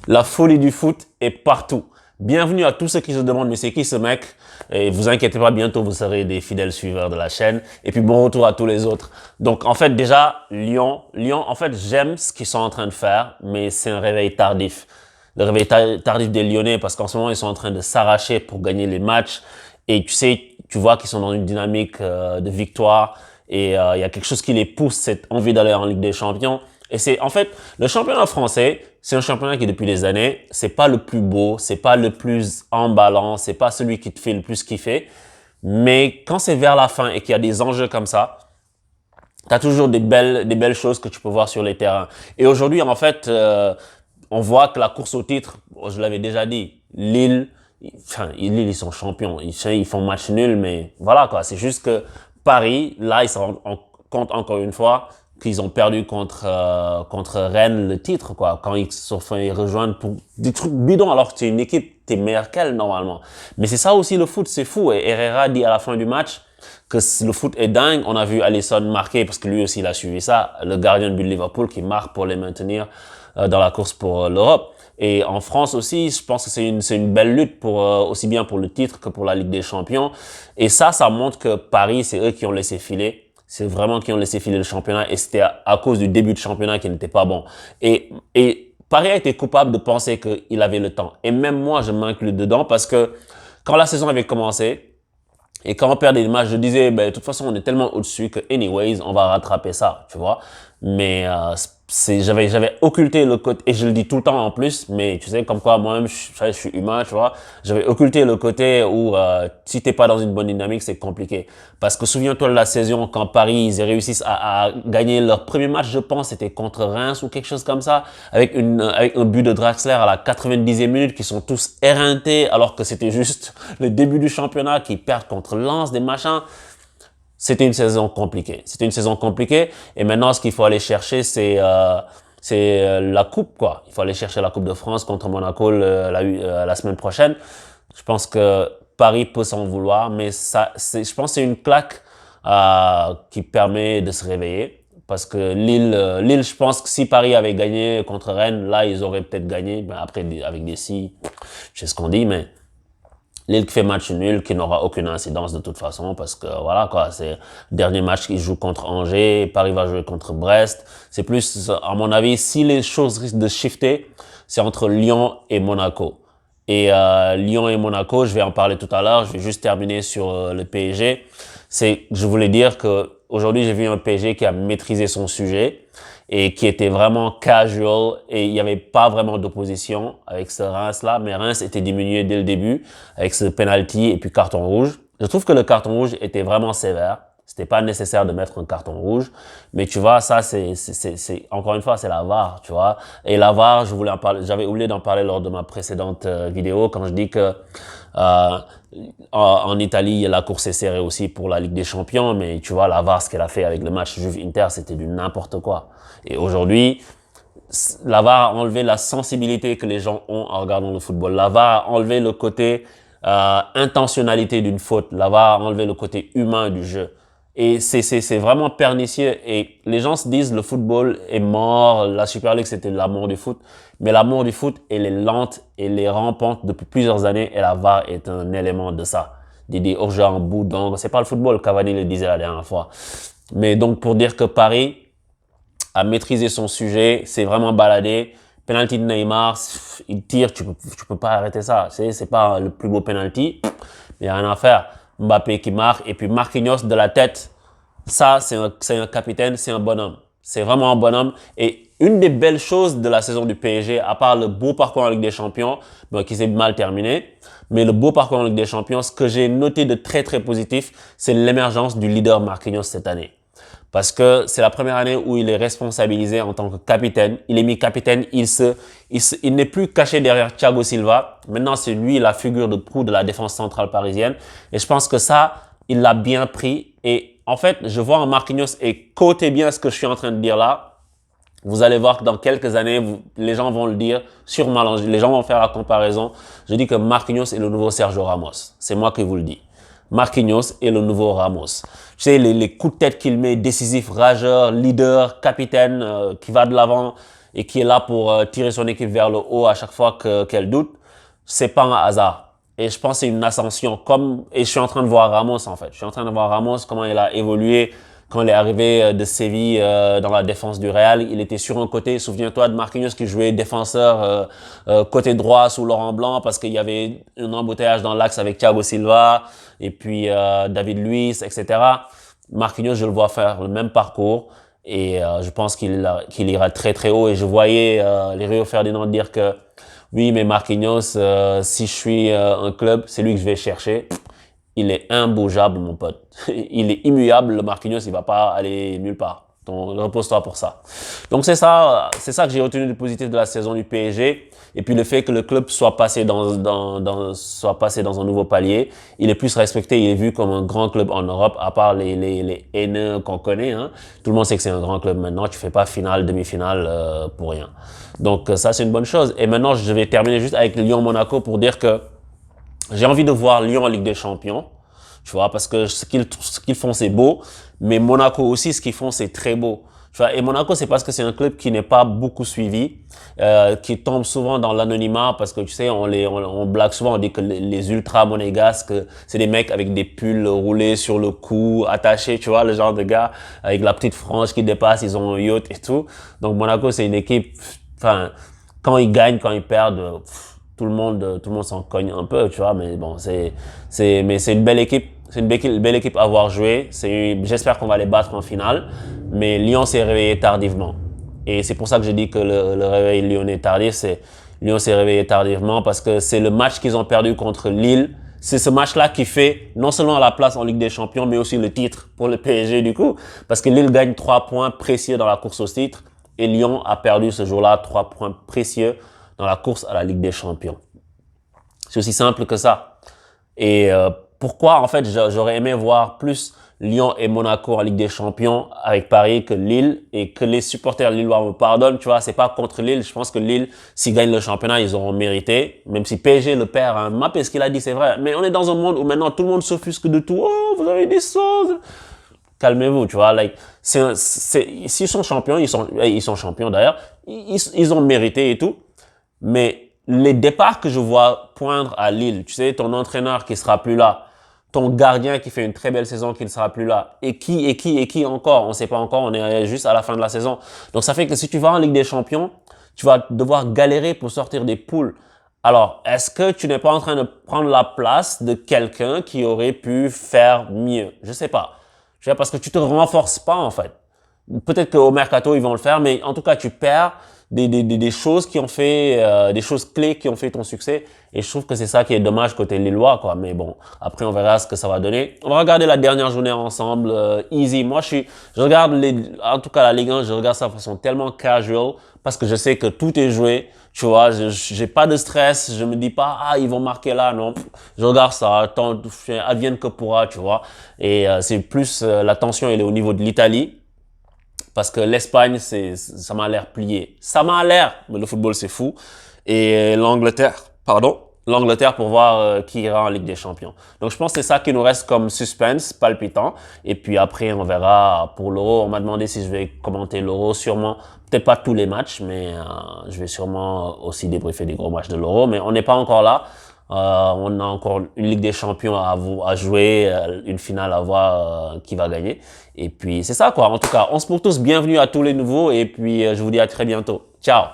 La folie du foot est partout. Bienvenue à tous ceux qui se demandent mais c'est qui ce mec? Et vous inquiétez pas, bientôt vous serez des fidèles suiveurs de la chaîne. Et puis bon retour à tous les autres. Donc en fait déjà Lyon, en fait j'aime ce qu'ils sont en train de faire, mais c'est un réveil tardif. Le réveil tardif des Lyonnais parce qu'en ce moment ils sont en train de s'arracher pour gagner les matchs. Et tu sais, tu vois qu'ils sont dans une dynamique de victoire et il y a quelque chose qui les pousse, cette envie d'aller en Ligue des Champions. Et c'est en fait le championnat français, c'est un championnat qui depuis des années, c'est pas le plus beau, c'est pas le plus emballant, c'est pas celui qui te fait le plus kiffer. Mais quand c'est vers la fin et qu'il y a des enjeux comme ça, t'as toujours des belles choses que tu peux voir sur les terrains. Et aujourd'hui, en fait, on voit que la course au titre, je l'avais déjà dit, Lille, Lille, ils sont champions, ils font match nul, mais voilà quoi. C'est juste que Paris, là, ils se rendent compte encore une fois qu'ils ont perdu contre Rennes le titre quoi. Quand ils se sont fait rejoindre pour des trucs bidons alors que c'est une équipe, t'es meilleur qu'elle normalement. Mais c'est ça aussi le foot, c'est fou. Et Herrera dit à la fin du match que le foot est dingue. On a vu Alisson marquer parce que lui aussi il a suivi ça, le gardien de but de Liverpool qui marque pour les maintenir dans la course pour l'Europe. Et en France aussi, je pense que c'est une belle lutte pour aussi bien pour le titre que pour la Ligue des Champions. Et ça montre que Paris, c'est eux qui ont laissé filer. C'est vraiment qui ont laissé filer le championnat et c'était à cause du début de championnat qui n'était pas bon. Et Paris a été coupable de penser qu'il avait le temps. Et même moi, je m'inclus dedans parce que quand la saison avait commencé et quand on perdait des matchs, je disais, ben, de toute façon, on est tellement au-dessus que anyways, on va rattraper ça, tu vois. Mais j'avais occulté le côté, et je le dis tout le temps en plus, mais tu sais, comme quoi moi-même, je suis humain, tu vois. J'avais occulté le côté où si t'es pas dans une bonne dynamique, c'est compliqué. Parce que souviens-toi de la saison quand Paris, ils réussissent à gagner leur premier match, je pense, c'était contre Reims ou quelque chose comme ça, avec un but de Draxler à la 90e minute, qui sont tous éreintés, alors que c'était juste le début du championnat, qui perdent contre Lens, des machins. C'était une saison compliquée. C'était une saison compliquée. Et maintenant, ce qu'il faut aller chercher, c'est la coupe, quoi. Il faut aller chercher la Coupe de France contre Monaco la semaine prochaine. Je pense que Paris peut s'en vouloir, mais je pense que c'est une claque qui permet de se réveiller. Parce que Lille, je pense que si Paris avait gagné contre Rennes, là, ils auraient peut-être gagné. Ben après, avec des si, je sais ce qu'on dit, mais Lille qui fait match nul, qui n'aura aucune incidence de toute façon, parce que voilà quoi, c'est le dernier match qu'ils jouent contre Angers, Paris va jouer contre Brest. C'est plus, à mon avis, si les choses risquent de shifter, c'est entre Lyon et Monaco. Et Lyon et Monaco, je vais en parler tout à l'heure, je vais juste terminer sur le PSG. Je voulais dire que aujourd'hui j'ai vu un PSG qui a maîtrisé son sujet et qui était vraiment casual et il n'y avait pas vraiment d'opposition avec ce Reims-là, mais Reims était diminué dès le début avec ce penalty et puis carton rouge. Je trouve que le carton rouge était vraiment sévère. C'était pas nécessaire de mettre un carton rouge, mais tu vois, ça c'est encore une fois, c'est la VAR, tu vois. Et la VAR, je voulais en parler, j'avais oublié d'en parler lors de ma précédente vidéo quand je dis que en Italie, la course est serrée aussi pour la Ligue des Champions, mais tu vois, la VAR, ce qu'elle a fait avec le match Juve-Inter, c'était du n'importe quoi. Et aujourd'hui, la VAR a enlevé la sensibilité que les gens ont en regardant le football. La VAR a enlevé le côté intentionnalité d'une faute. La VAR a enlevé le côté humain du jeu. Et c'est vraiment pernicieux. Et les gens se disent le football est mort, la Super League c'était la mort du foot. Mais la mort du foot, elle est lente, elle est rampante depuis plusieurs années et la VAR est un élément de ça. Des hors-jeu en bout d'angle. C'est pas le football, Cavani le disait la dernière fois. Mais donc pour dire que Paris a maîtrisé son sujet, c'est vraiment baladé. Penalty de Neymar, il tire, tu peux pas arrêter ça. C'est pas le plus beau penalty, il y a rien à faire. Mbappé qui marque et puis Marquinhos de la tête. Ça, c'est un capitaine, c'est un bonhomme. C'est vraiment un bonhomme. Et une des belles choses de la saison du PSG, à part le beau parcours en Ligue des Champions, bon, qui s'est mal terminé, mais le beau parcours en Ligue des Champions, ce que j'ai noté de très très positif, c'est l'émergence du leader Marquinhos cette année. Parce que c'est la première année où il est responsabilisé en tant que capitaine. Il est mis capitaine, il n'est plus caché derrière Thiago Silva. Maintenant, c'est lui la figure de proue de la défense centrale parisienne. Et je pense que ça, il l'a bien pris. Et en fait, je vois en Marquinhos, et côté bien ce que je suis en train de dire là, vous allez voir que dans quelques années, les gens vont le dire, sûrement, les gens vont faire la comparaison. Je dis que Marquinhos est le nouveau Sergio Ramos. C'est moi qui vous le dis. Marquinhos est le nouveau Ramos. Tu sais, les coups de tête qu'il met, décisif, rageur, leader, capitaine, qui va de l'avant. et qui est là pour tirer son équipe vers le haut à chaque fois qu'elle doute, c'est pas un hasard. Et je pense que c'est une ascension. Et je suis en train de voir Ramos, en fait. Je suis en train de voir Ramos, comment il a évolué quand il est arrivé de Séville dans la défense du Real. Il était sur un côté. Souviens-toi de Marquinhos qui jouait défenseur côté droit sous Laurent Blanc parce qu'il y avait un embouteillage dans l'axe avec Thiago Silva et puis David Luiz, etc. Marquinhos, je le vois faire le même parcours. Et je pense qu'il ira très très haut. Et je voyais les Rio Ferdinand dire que oui, mais Marquinhos, si je suis un club, c'est lui que je vais chercher. Il est imbougeable, mon pote. Il est immuable, le Marquinhos, il va pas aller nulle part. Donc, repose-toi pour ça. Donc, c'est ça que j'ai retenu de positif de la saison du PSG. Et puis, le fait que le club soit passé soit passé dans un nouveau palier. Il est plus respecté, il est vu comme un grand club en Europe, à part les haineux qu'on connaît, hein. Tout le monde sait que c'est un grand club maintenant. Tu fais pas finale, demi-finale, pour rien. Donc, ça, c'est une bonne chose. Et maintenant, je vais terminer juste avec Lyon-Monaco pour dire que j'ai envie de voir Lyon en Ligue des Champions, tu vois, parce que ce qu'ils font, c'est beau, mais Monaco aussi, ce qu'ils font, c'est très beau. Tu vois, et Monaco, c'est parce que c'est un club qui n'est pas beaucoup suivi, qui tombe souvent dans l'anonymat, parce que tu sais, on blague souvent, on dit que les ultras monégasques, c'est des mecs avec des pulls roulés sur le cou, attachés, tu vois, le genre de gars avec la petite frange qui dépasse, ils ont un yacht et tout. Donc Monaco, c'est une équipe, enfin, quand ils gagnent, quand ils perdent, tout le monde s'en cogne un peu, tu vois, mais bon, mais c'est une belle équipe. C'est une belle équipe à avoir joué. J'espère qu'on va les battre en finale. Mais Lyon s'est réveillé tardivement. Et c'est pour ça que je dis que le réveil lyonnais tardif, Lyon s'est réveillé tardivement parce que c'est le match qu'ils ont perdu contre Lille. C'est ce match-là qui fait non seulement la place en Ligue des Champions, mais aussi le titre pour le PSG du coup. Parce que Lille gagne 3 points précieux dans la course au titre. Et Lyon a perdu ce jour-là 3 points précieux dans la course à la Ligue des Champions. C'est aussi simple que ça. Et pourquoi, en fait, j'aurais aimé voir plus Lyon et Monaco en Ligue des Champions avec Paris que Lille, et que les supporters lillois me pardonnent, tu vois, c'est pas contre Lille. Je pense que Lille, s'ils gagnent le championnat, ils auront mérité, même si PSG le perd, hein. Mbappé, ce qu'il a dit, c'est vrai. Mais on est dans un monde où maintenant tout le monde s'offusque de tout. Oh, vous avez dit ça. Calmez-vous, tu vois, s'ils sont champions, ils sont champions d'ailleurs, ils ont mérité et tout. Mais les départs que je vois poindre à Lille, tu sais, ton entraîneur qui sera plus là, ton gardien qui fait une très belle saison qui ne sera plus là, et qui encore, on sait pas encore, on est juste à la fin de la saison. Donc ça fait que si tu vas en Ligue des Champions, tu vas devoir galérer pour sortir des poules. Alors, est-ce que tu n'es pas en train de prendre la place de quelqu'un qui aurait pu faire mieux? Je sais pas. Parce que tu te renforces pas, en fait. Peut-être qu'au mercato, ils vont le faire, mais en tout cas, tu perds des choses qui ont fait, des choses clés qui ont fait ton succès. Et je trouve que c'est ça qui est dommage côté Lillois, quoi. Mais bon, après, on verra ce que ça va donner. On va regarder la dernière journée ensemble, easy. Moi, je regarde en tout cas la Ligue 1, je regarde ça de façon tellement casual parce que je sais que tout est joué. Tu vois, j'ai pas de stress. Je me dis pas, ah, ils vont marquer là. Non, je regarde ça. Advienne que pourra, tu vois. Et c'est plus, la tension, elle est au niveau de l'Italie. Parce que l'Espagne, ça m'a l'air plié. Ça m'a l'air, mais le football, c'est fou. Et l'Angleterre pour voir qui ira en Ligue des Champions. Donc, je pense que c'est ça qui nous reste comme suspense, palpitant. Et puis après, on verra pour l'Euro. On m'a demandé si je vais commenter l'Euro, sûrement. Peut-être pas tous les matchs, mais je vais sûrement aussi débriefer des gros matchs de l'Euro. Mais on n'est pas encore là. On a encore une Ligue des Champions à jouer, une finale à voir qui va gagner. Et puis c'est ça quoi. En tout cas, on se pour tous, bienvenue à tous les nouveaux et puis je vous dis à très bientôt. Ciao.